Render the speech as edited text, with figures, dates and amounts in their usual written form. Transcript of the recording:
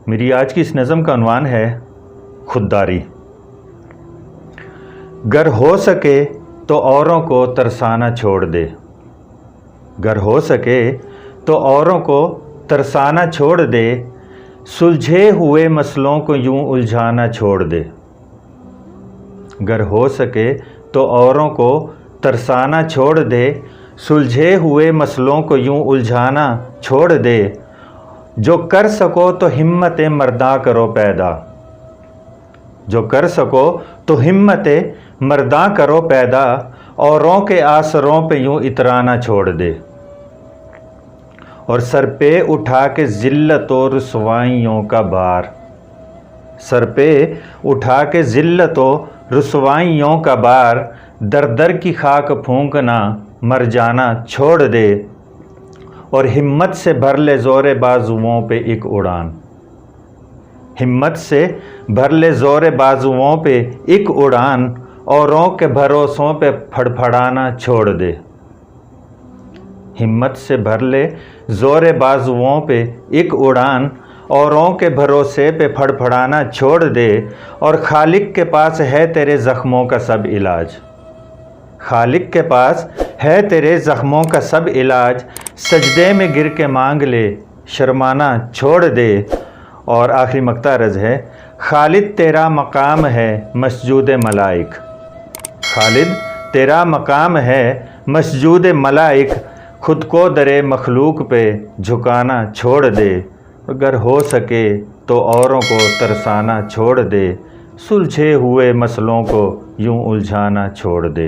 میری آج کی اس نظم کا عنوان ہے خودداری۔ گر ہو سکے تو اوروں کو ترسانا چھوڑ دے، گر ہو سکے تو اوروں کو ترسانا چھوڑ دے، سلجھے ہوئے مسئلوں کو یوں الجھانا چھوڑ دے۔ گر ہو سکے تو اوروں کو ترسانا چھوڑ دے، سلجھے ہوئے مسئلوں کو یوں الجھانا چھوڑ دے، جو کر سکو تو ہمت مرداں کرو پیدا، جو کر سکو تو ہمت مرداں کرو پیدا، اوروں کے آسروں پہ یوں اترانا چھوڑ دے، اور سر پہ اٹھا کے ذلت و رسوائیوں کا بار، سر پہ اٹھا کے ذلت و رسوائیوں کا بار، در در کی خاک پھونکنا مر جانا چھوڑ دے، اور ہمت سے بھر لے زور بازوؤں پہ ایک اڑان، ہمت سے بھر لے زور بازوؤں پہ ایک اڑان، اوروں کے بھروسوں پہ پھڑ پھڑانا چھوڑ دے، ہمت سے بھر لے زور بازوؤں پہ ایک اڑان، اوروں کے بھروسے پہ پھڑ پھڑانا چھوڑ دے، اور خالق کے پاس ہے تیرے زخموں کا سب علاج، خالق کے پاس ہے تیرے زخموں کا سب علاج، سجدے میں گر کے مانگ لے شرمانا چھوڑ دے، اور آخری مقطع عرض ہے، خالد تیرا مقام ہے مسجود ملائک، خالد تیرا مقام ہے مسجود ملائک، خود کو در مخلوق پہ جھکانا چھوڑ دے، اگر ہو سکے تو اوروں کو ترسانا چھوڑ دے، سلجھے ہوئے مسئلوں کو یوں الجھانا چھوڑ دے۔